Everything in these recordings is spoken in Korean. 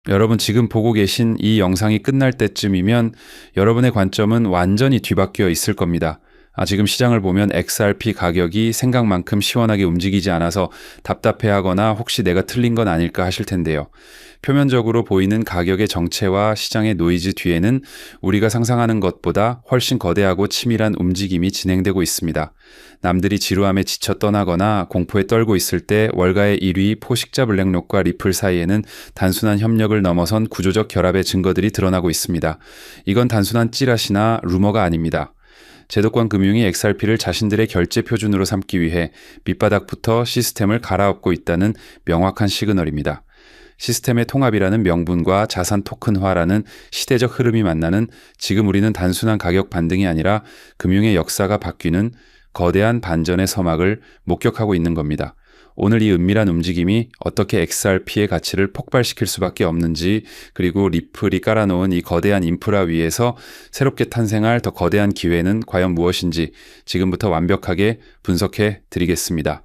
여러분 지금 보고 계신 이 영상이 끝날 때쯤이면 여러분의 관점은 완전히 뒤바뀌어 있을 겁니다. 지금 시장을 보면 XRP 가격이 생각만큼 시원하게 움직이지 않아서 답답해하거나 혹시 내가 틀린 건 아닐까 하실 텐데요. 표면적으로 보이는 가격의 정체와 시장의 노이즈 뒤에는 우리가 상상하는 것보다 훨씬 거대하고 치밀한 움직임이 진행되고 있습니다. 남들이 지루함에 지쳐 떠나거나 공포에 떨고 있을 때 월가의 1위 포식자 블랙록과 리플 사이에는 단순한 협력을 넘어선 구조적 결합의 증거들이 드러나고 있습니다. 이건 단순한 찌라시나 루머가 아닙니다. 제도권 금융이 XRP를 자신들의 결제 표준으로 삼기 위해 밑바닥부터 시스템을 갈아엎고 있다는 명확한 시그널입니다. 시스템의 통합이라는 명분과 자산 토큰화라는 시대적 흐름이 만나는 지금 우리는 단순한 가격 반등이 아니라 금융의 역사가 바뀌는 거대한 반전의 서막을 목격하고 있는 겁니다. 오늘 이 은밀한 움직임이 어떻게 XRP의 가치를 폭발시킬 수밖에 없는지, 그리고 리플이 깔아놓은 이 거대한 인프라 위에서 새롭게 탄생할 더 거대한 기회는 과연 무엇인지 지금부터 완벽하게 분석해 드리겠습니다.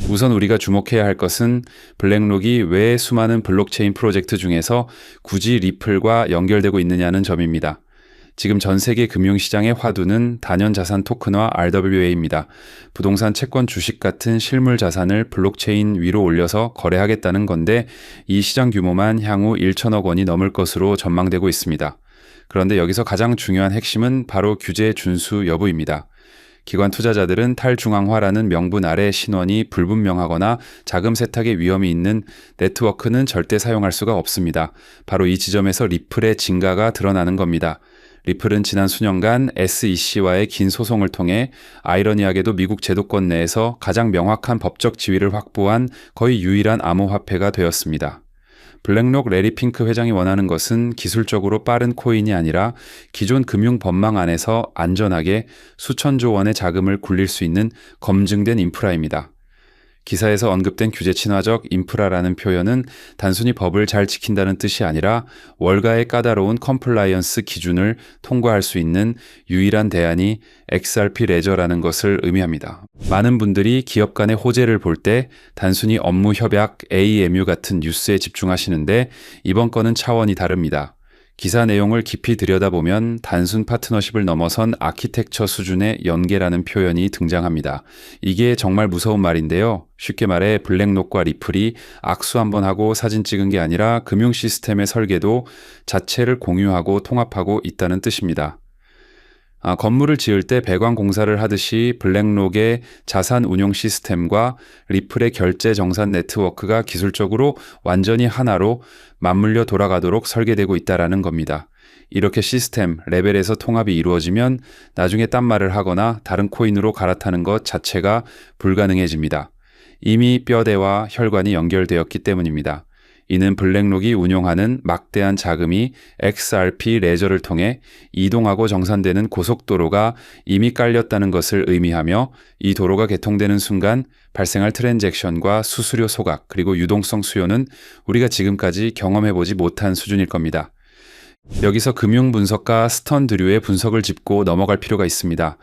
우선 우리가 주목해야 할 것은 블랙록이 왜 수많은 블록체인 프로젝트 중에서 굳이 리플과 연결되고 있느냐는 점입니다. 지금 전 세계 금융시장의 화두는 단연자산 토큰화 RWA입니다. 부동산, 채권, 주식 같은 실물 자산을 블록체인 위로 올려서 거래하겠다는 건데 이 시장 규모만 향후 1천억 원이 넘을 것으로 전망되고 있습니다. 그런데 여기서 가장 중요한 핵심은 바로 규제 준수 여부입니다. 기관 투자자들은 탈중앙화라는 명분 아래 신원이 불분명하거나 자금 세탁의 위험이 있는 네트워크는 절대 사용할 수가 없습니다. 바로 이 지점에서 리플의 진가가 드러나는 겁니다. 리플은 지난 수년간 SEC와의 긴 소송을 통해 아이러니하게도 미국 제도권 내에서 가장 명확한 법적 지위를 확보한 거의 유일한 암호화폐가 되었습니다. 블랙록 레리 핑크 회장이 원하는 것은 기술적으로 빠른 코인이 아니라 기존 금융 법망 안에서 안전하게 수천조 원의 자금을 굴릴 수 있는 검증된 인프라입니다. 기사에서 언급된 규제 친화적 인프라라는 표현은 단순히 법을 잘 지킨다는 뜻이 아니라 월가의 까다로운 컴플라이언스 기준을 통과할 수 있는 유일한 대안이 XRP 레저라는 것을 의미합니다. 많은 분들이 기업 간의 호재를 볼 때 단순히 업무 협약 AMU 같은 뉴스에 집중하시는데 이번 건은 차원이 다릅니다. 기사 내용을 깊이 들여다보면 단순 파트너십을 넘어선 아키텍처 수준의 연계라는 표현이 등장합니다. 이게 정말 무서운 말인데요. 쉽게 말해 블랙록과 리플이 악수 한번 하고 사진 찍은 게 아니라 금융 시스템의 설계도 자체를 공유하고 통합하고 있다는 뜻입니다. 건물을 지을 때 배관 공사를 하듯이 블랙록의 자산 운용 시스템과 리플의 결제 정산 네트워크가 기술적으로 완전히 하나로 맞물려 돌아가도록 설계되고 있다는 겁니다. 이렇게 시스템, 레벨에서 통합이 이루어지면 나중에 딴 말을 하거나 다른 코인으로 갈아타는 것 자체가 불가능해집니다. 이미 뼈대와 혈관이 연결되었기 때문입니다. 이는 블랙록이 운용하는 막대한 자금이 XRP 레저를 통해 이동하고 정산되는 고속도로가 이미 깔렸다는 것을 의미하며 이 도로가 개통되는 순간 발생할 트랜잭션과 수수료 소각 그리고 유동성 수요는 우리가 지금까지 경험해보지 못한 수준일 겁니다. 여기서 금융 분석가 스턴 드류의 분석을 짚고 넘어갈 필요가 있습니다.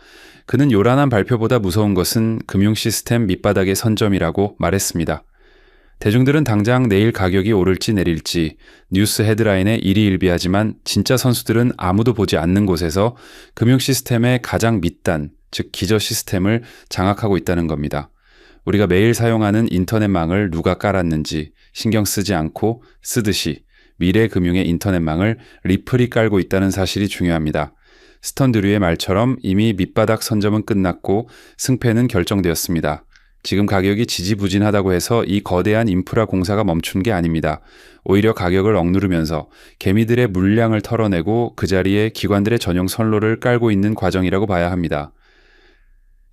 그는 요란한 발표보다 무서운 것은 금융 시스템 밑바닥의 선점이라고 말했습니다. 대중들은 당장 내일 가격이 오를지 내릴지 뉴스 헤드라인에 일희일비하지만 진짜 선수들은 아무도 보지 않는 곳에서 금융 시스템의 가장 밑단, 즉 기저 시스템을 장악하고 있다는 겁니다. 우리가 매일 사용하는 인터넷망을 누가 깔았는지 신경 쓰지 않고 쓰듯이 미래 금융의 인터넷망을 리플이 깔고 있다는 사실이 중요합니다. 스턴 드류의 말처럼 이미 밑바닥 선점은 끝났고 승패는 결정되었습니다. 지금 가격이 지지부진하다고 해서 이 거대한 인프라 공사가 멈춘 게 아닙니다. 오히려 가격을 억누르면서 개미들의 물량을 털어내고 그 자리에 기관들의 전용 선로를 깔고 있는 과정이라고 봐야 합니다.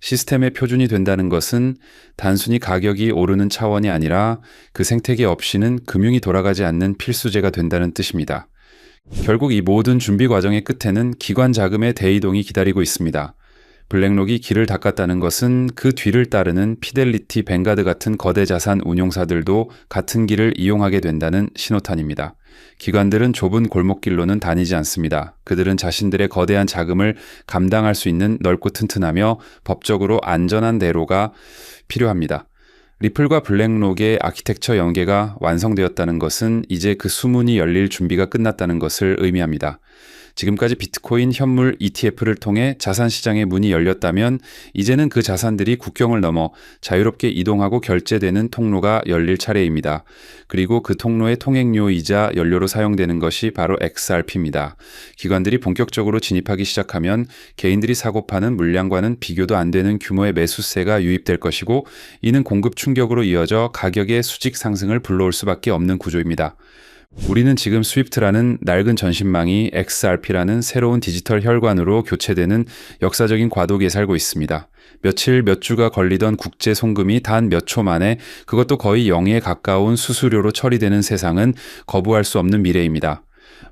시스템의 표준이 된다는 것은 단순히 가격이 오르는 차원이 아니라 그 생태계 없이는 금융이 돌아가지 않는 필수제가 된다는 뜻입니다. 결국 이 모든 준비 과정의 끝에는 기관 자금의 대이동이 기다리고 있습니다. 블랙록이 길을 닦았다는 것은 그 뒤를 따르는 피델리티, 뱅가드 같은 거대 자산 운용사들도 같은 길을 이용하게 된다는 신호탄입니다. 기관들은 좁은 골목길로는 다니지 않습니다. 그들은 자신들의 거대한 자금을 감당할 수 있는 넓고 튼튼하며 법적으로 안전한 대로가 필요합니다. 리플과 블랙록의 아키텍처 연계가 완성되었다는 것은 이제 그 수문이 열릴 준비가 끝났다는 것을 의미합니다. 지금까지 비트코인 현물 ETF를 통해 자산 시장의 문이 열렸다면 이제는 그 자산들이 국경을 넘어 자유롭게 이동하고 결제되는 통로가 열릴 차례입니다. 그리고 그 통로의 통행료이자 연료로 사용되는 것이 바로 XRP입니다. 기관들이 본격적으로 진입하기 시작하면 개인들이 사고 파는 물량과는 비교도 안 되는 규모의 매수세가 유입될 것이고 이는 공급 충격으로 이어져 가격의 수직 상승을 불러올 수밖에 없는 구조입니다. 우리는 지금 스위프트라는 낡은 전신망이 XRP라는 새로운 디지털 혈관으로 교체되는 역사적인 과도기에 살고 있습니다. 며칠 몇 주가 걸리던 국제 송금이 단 몇 초 만에 그것도 거의 0에 가까운 수수료로 처리되는 세상은 거부할 수 없는 미래입니다.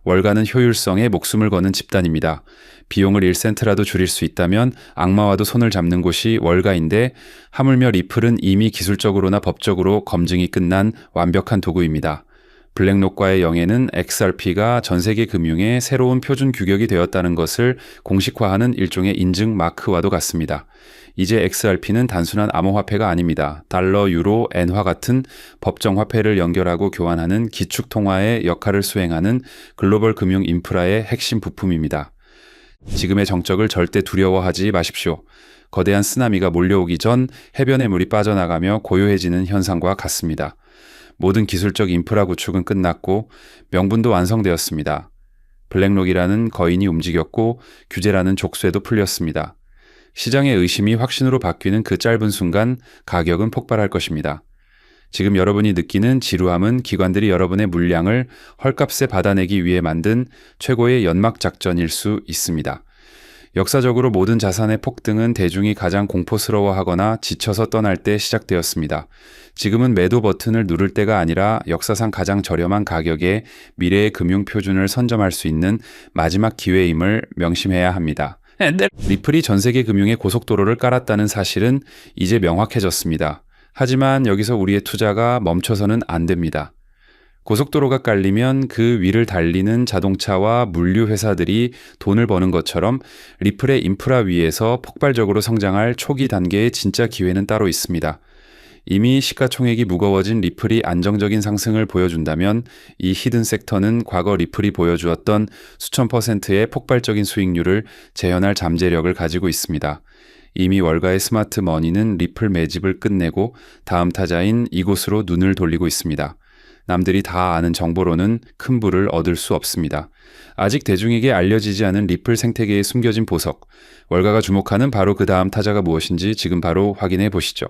월가는 효율성에 목숨을 거는 집단입니다. 비용을 1센트라도 줄일 수 있다면 악마와도 손을 잡는 곳이 월가인데 하물며 리플은 이미 기술적으로나 법적으로 검증이 끝난 완벽한 도구입니다. 블랙록과의 영예는 XRP가 전 세계 금융의 새로운 표준 규격이 되었다는 것을 공식화하는 일종의 인증 마크와도 같습니다. 이제 XRP는 단순한 암호화폐가 아닙니다. 달러, 유로, 엔화 같은 법정 화폐를 연결하고 교환하는 기축통화의 역할을 수행하는 글로벌 금융 인프라의 핵심 부품입니다. 지금의 정적을 절대 두려워하지 마십시오. 거대한 쓰나미가 몰려오기 전 해변의 물이 빠져나가며 고요해지는 현상과 같습니다. 모든 기술적 인프라 구축은 끝났고 명분도 완성되었습니다. 블랙록이라는 거인이 움직였고 규제라는 족쇄도 풀렸습니다. 시장의 의심이 확신으로 바뀌는 그 짧은 순간 가격은 폭발할 것입니다. 지금 여러분이 느끼는 지루함은 기관들이 여러분의 물량을 헐값에 받아내기 위해 만든 최고의 연막 작전일 수 있습니다. 역사적으로 모든 자산의 폭등은 대중이 가장 공포스러워하거나 지쳐서 떠날 때 시작되었습니다. 지금은 매도 버튼을 누를 때가 아니라 역사상 가장 저렴한 가격에 미래의 금융 표준을 선점할 수 있는 마지막 기회임을 명심해야 합니다. 리플이 전 세계 금융의 고속도로를 깔았다는 사실은 이제 명확해졌습니다. 하지만 여기서 우리의 투자가 멈춰서는 안 됩니다. 고속도로가 깔리면 그 위를 달리는 자동차와 물류 회사들이 돈을 버는 것처럼 리플의 인프라 위에서 폭발적으로 성장할 초기 단계의 진짜 기회는 따로 있습니다. 이미 시가총액이 무거워진 리플이 안정적인 상승을 보여준다면 이 히든 섹터는 과거 리플이 보여주었던 수천 %의 폭발적인 수익률을 재현할 잠재력을 가지고 있습니다. 이미 월가의 스마트 머니는 리플 매집을 끝내고 다음 타자인 이곳으로 눈을 돌리고 있습니다. 남들이 다 아는 정보로는 큰 부를 얻을 수 없습니다. 아직 대중에게 알려지지 않은 리플 생태계에 숨겨진 보석. 월가가 주목하는 바로 그 다음 타자가 무엇인지 지금 바로 확인해 보시죠.